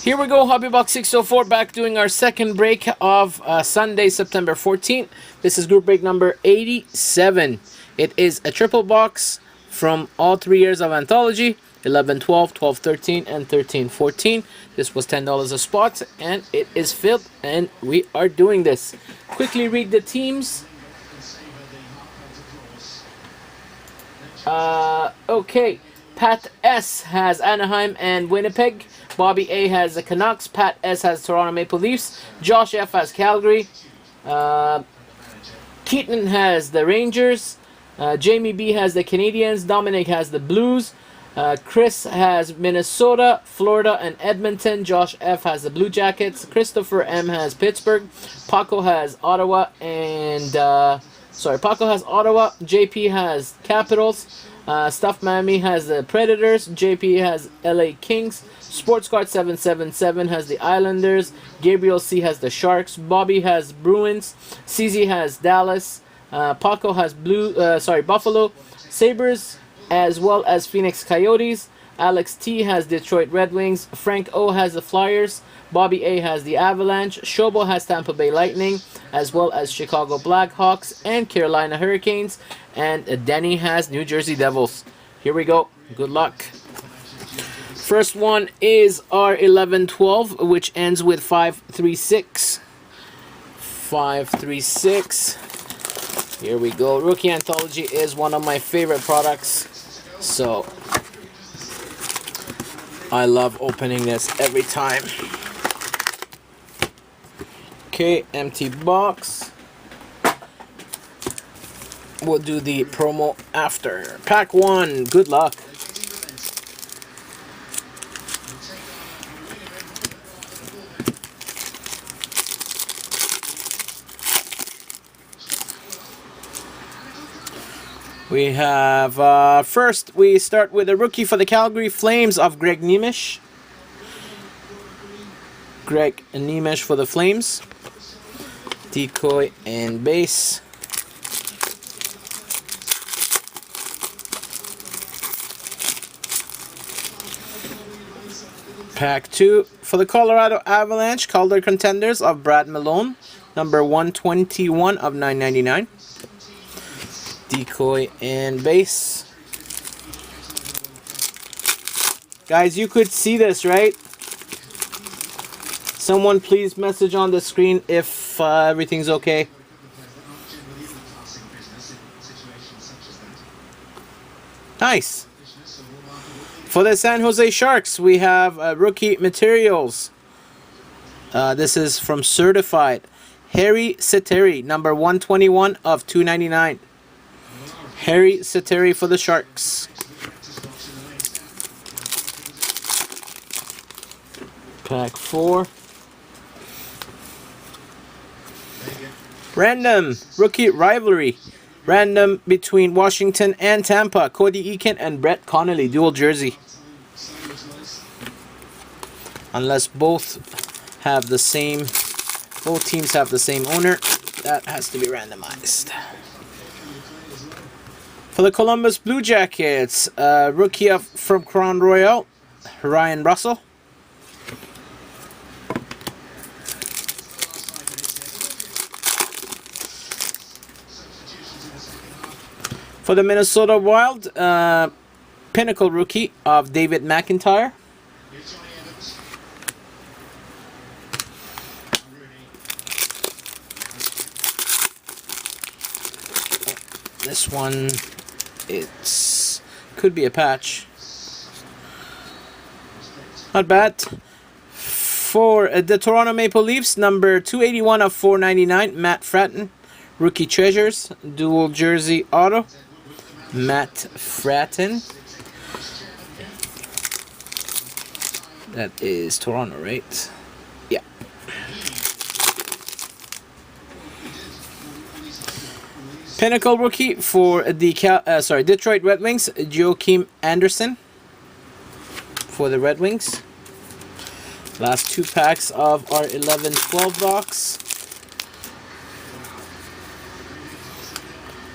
Here we go, HOBBYBOX604, back doing our second break of Sunday, September 14th. This is group break number 87. It is a triple box from all 3 years of anthology, 11, 12, 12, 13, and 13, 14. This was $10 a spot, and it is filled, and we are doing this. Quickly read the teams. Okay. Pat S has Anaheim and Winnipeg. Bobby A has the Canucks. Pat S has Toronto Maple Leafs. Josh F has Calgary. Keaton has the Rangers. Jamie B has the Canadiens. Dominic has the Blues. Chris has Minnesota, Florida, and Edmonton. Josh F has the Blue Jackets. Christopher M has Pittsburgh. Paco has Ottawa and Paco has Ottawa. JP has Capitals. Stuff Miami has the Predators. JP has LA Kings. Sports Card 777 has the Islanders. Gabriel C has the Sharks. Bobby has Bruins. CZ has Dallas. Paco has Buffalo Sabres, as well as Phoenix Coyotes. Alex T has Detroit Red Wings. Frank O has the Flyers. Bobby A has the Avalanche. Shobo has Tampa Bay Lightning, as well as Chicago Blackhawks and Carolina Hurricanes. And Denny has New Jersey Devils. Here we go. Good luck. First one is our 11-12, which ends with 536. 536. Here we go. Rookie Anthology is one of my favorite products, so I love opening this every time. Okay, empty box. We'll do the promo after. Pack 1, good luck. We have, first, we start with a rookie for the Calgary Flames of Greg Nemish. Greg Nemish for the Flames. Decoy and base. Pack 2 for the Colorado Avalanche, Calder Contenders of Brad Malone, number 121 of 999. Decoy and base. Guys, you could see this, right? Someone please message on the screen if everything's okay. Nice. For the San Jose Sharks, we have rookie materials. This is from Certified. Harry Seteri, number 121 of 299. Harry Seteri for the Sharks. Pack 4. Random rookie rivalry. Random between Washington and Tampa. Cody Eakin and Brett Connolly. Dual jersey. Unless both teams have the same owner, that has to be randomized. For the Columbus Blue Jackets, rookie from Crown Royal, Ryan Russell. For the Minnesota Wild, Pinnacle rookie of David McIntyre. This one, could be a patch. Not bad. For the Toronto Maple Leafs, number 281 of 499, Matt Fratton. Rookie Treasures, dual jersey auto. Matt Fratton. That is Toronto, right? Yeah. Pinnacle rookie for the Detroit Red Wings, Joakim Anderson for the Red Wings. Last 2 packs of our 11-12 box.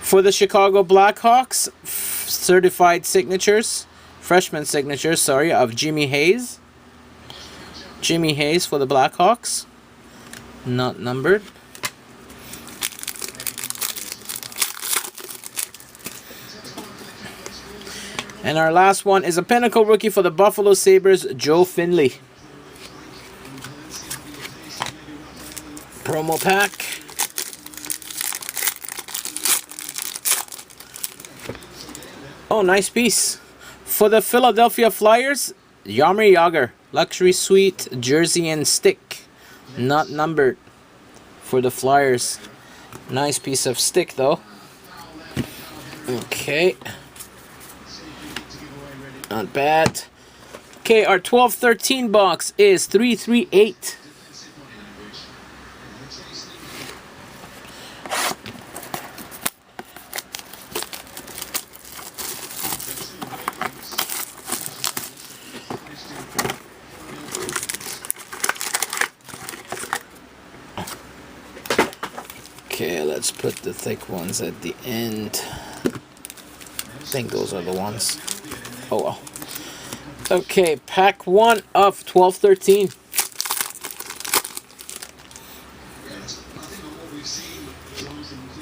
For the Chicago Blackhawks, freshman signatures, of Jimmy Hayes. Jimmy Hayes for the Blackhawks. Not numbered. And our last one is a Pinnacle rookie for the Buffalo Sabres, Joe Finley. Promo pack. Oh, nice piece. For the Philadelphia Flyers, Jaromir Jagr. Luxury Suite, jersey and stick. Not numbered for the Flyers. Nice piece of stick though. Okay. Not bad. Okay, our 12-13 box is 338. Okay, let's put the thick ones at the end. I think those are the ones. Oh well. Okay, pack 1 of 12-13.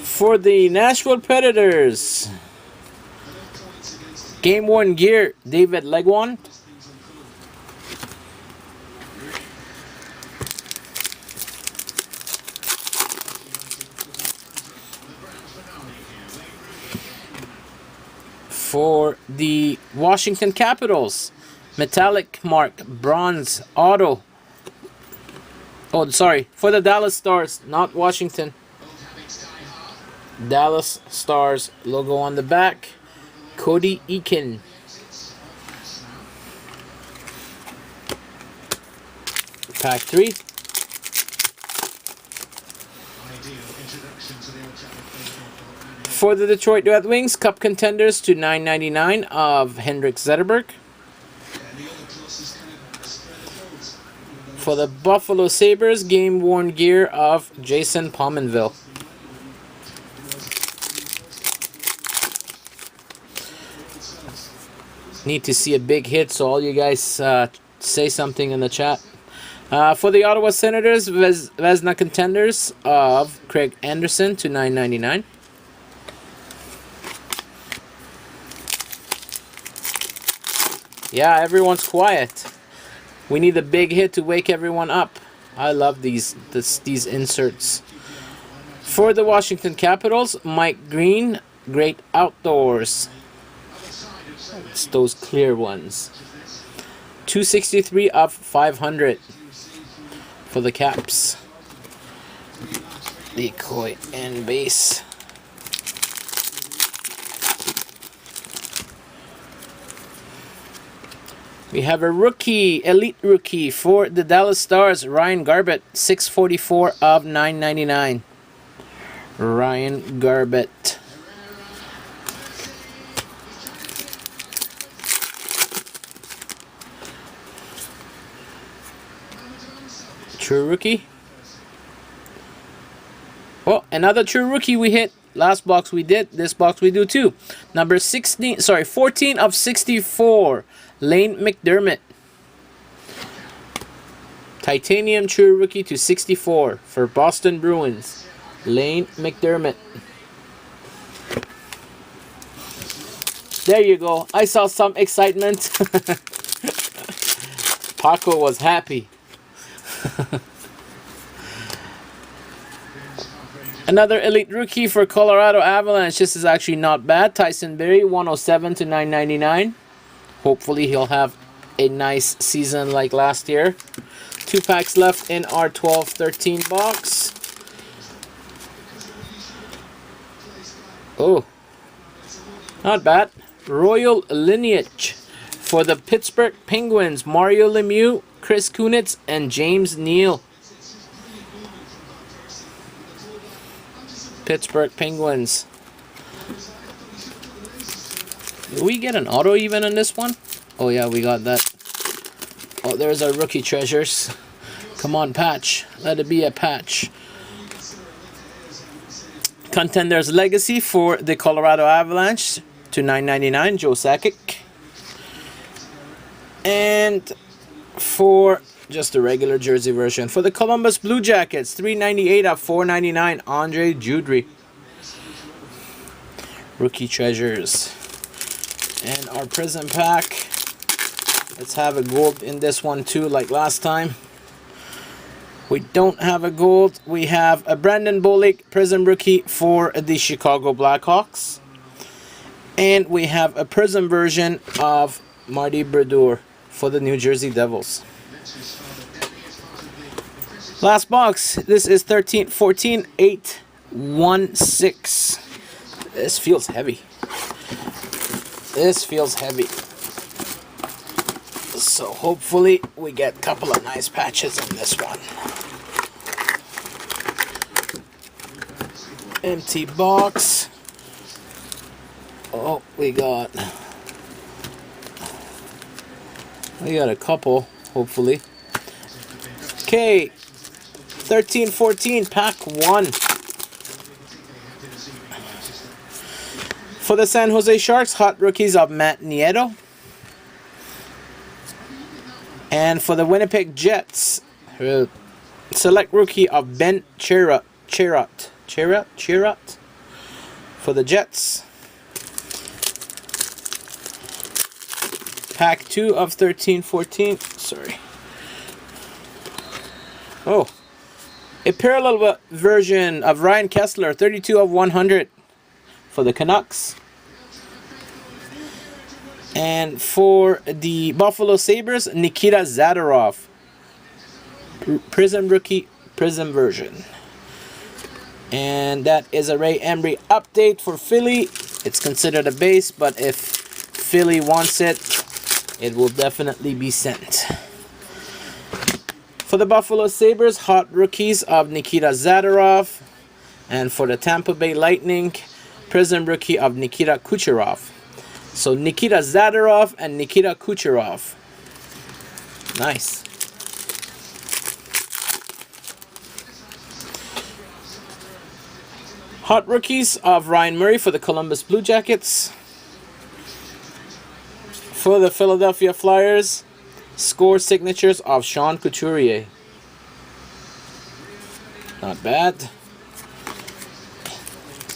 For the Nashville Predators, Game 1 gear, David Legwand. For the Washington Capitals, metallic mark, bronze, auto. Oh, sorry, for the Dallas Stars, not Washington. Dallas Stars logo on the back, Cody Eakin. Pack 3. For the Detroit Red Wings, Cup Contenders to $9.99 of Henrik Zetterberg. For the Buffalo Sabres, game worn gear of Jason Pominville. Need to see a big hit, so all you guys say something in the chat. For the Ottawa Senators, Vezina Contenders of Craig Anderson to $9.99. Yeah, everyone's quiet. We need a big hit to wake everyone up. I love these inserts. For the Washington Capitals, Mike Green, Great Outdoors. It's those clear ones. 263 of 500 for the Caps. Decoy and base. We have a rookie, elite rookie for the Dallas Stars, Ryan Garbett, 644 of 999. Ryan Garbett. True rookie. Oh, another true rookie we hit. Last box we did. This box we do too. Number 14 of 64. Lane McDermott. Titanium true rookie to 64 for Boston Bruins. Lane McDermott. There you go. I saw some excitement. Paco was happy. Another elite rookie for Colorado Avalanche. This is actually not bad. Tyson Berry, 107 to 999. Hopefully he'll have a nice season like last year. 2 packs left in our 12-13 box. Oh, not bad. Royal Lineage for the Pittsburgh Penguins. Mario Lemieux, Chris Kunitz, and James Neal. Pittsburgh Penguins. Did we get an auto even on this one? Oh yeah, we got that. Oh, there's our rookie treasures. Come on, patch. Let it be a patch. Contenders Legacy for the Colorado Avalanche to $9.99. Joe Sakic. And For just the regular jersey version. For the Columbus Blue Jackets, 398 of 499, Andre Judry. Rookie treasures. And our Prism pack. Let's have a gold in this one too, like last time. We don't have a gold. We have a Brandon Bollig Prism rookie for the Chicago Blackhawks. And we have a Prism version of Marty Brodeur for the New Jersey Devils. Last box. This is 13-14-8-1-6. This feels heavy. This feels heavy. So hopefully we get a couple of nice patches in this one. Empty box. Oh, we got a couple, hopefully. Okay, 13-14, pack 1. For the San Jose Sharks, hot rookies of Matt Nieto. And for the Winnipeg Jets, select rookie of Ben Chirot for the Jets. Pack 2 of 13-14. Sorry. Oh, a parallel version of Ryan Kessler, 32 of 100 for the Canucks. And for the Buffalo Sabres, Nikita Zadorov, Prism rookie, Prism version. And that is a Ray Emery update for Philly. It's considered a base, but if Philly wants it, it will definitely be sent. For the Buffalo Sabres, hot rookies of Nikita Zadorov. And for the Tampa Bay Lightning, Prism rookie of Nikita Kucherov. So Nikita Zadorov and Nikita Kucherov. Nice. Hot rookies of Ryan Murray for the Columbus Blue Jackets. For the Philadelphia Flyers, score signatures of Sean Couturier. Not bad.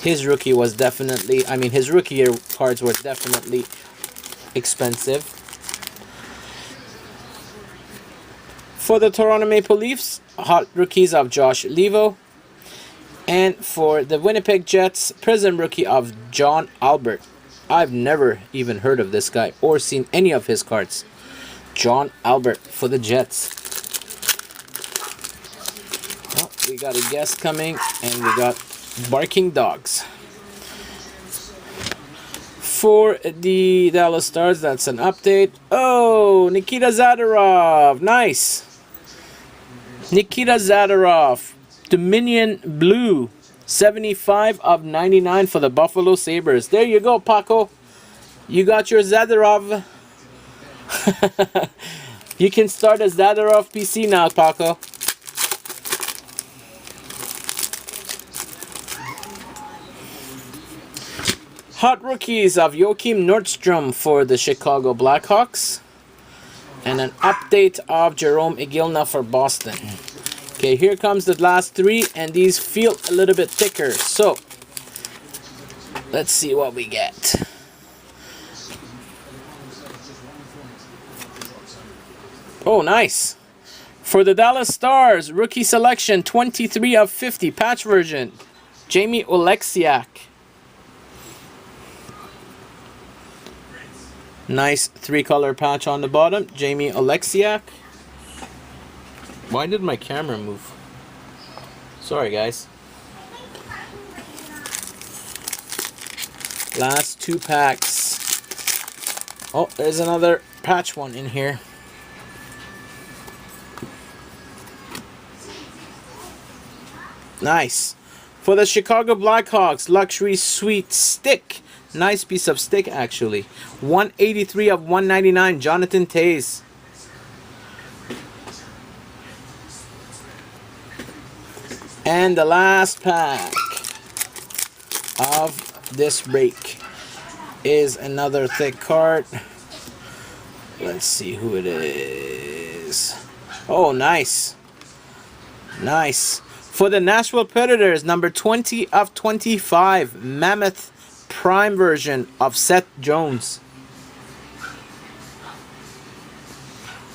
His rookie was definitely, his rookie year cards were definitely expensive. For the Toronto Maple Leafs, hot rookies of Josh Levo. And for the Winnipeg Jets, Prism rookie of John Albert. I've never even heard of this guy or seen any of his cards. John Albert for the Jets. Oh, we got a guest coming, and we got barking dogs. For the Dallas Stars, that's an update. Oh, Nikita Zadorov. Nice. Nikita Zadorov. Dominion Blue. 75 of 99 for the Buffalo Sabres. There you go, Paco. You got your Zadorov. You can start a Zadorov PC now, Paco. Hot rookies of Joachim Nordstrom for the Chicago Blackhawks. And an update of Jerome Iginla for Boston. Okay, here comes the last 3, and these feel a little bit thicker. So, let's see what we get. Oh, nice. For the Dallas Stars, rookie selection, 23 of 50, patch version, Jamie Oleksiak. Nice 3-color patch on the bottom, Jamie Oleksiak. Why did my camera move? Sorry, guys. Last 2 packs. Oh, there's another patch one in here. Nice. For the Chicago Blackhawks, Luxury Sweet Stick. Nice piece of stick, actually. 183 of 199, Jonathan Toews. And the last pack of this break is another thick card. Let's see who it is. Kings. Oh, nice. Nice. For the Nashville Predators, number 20 of 25, Mammoth Prime version of Seth Jones.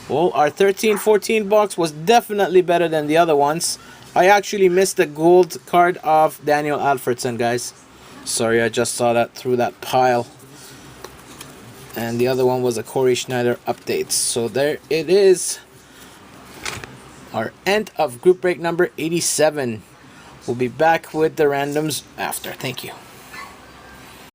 Well, our 13-14 box was definitely better than the other ones. I actually missed the gold card of Daniel Alfredson, guys. Sorry, I just saw that through that pile. And the other one was a Corey Schneider update. So there it is. Our end of group break number 87. We'll be back with the randoms after. Thank you.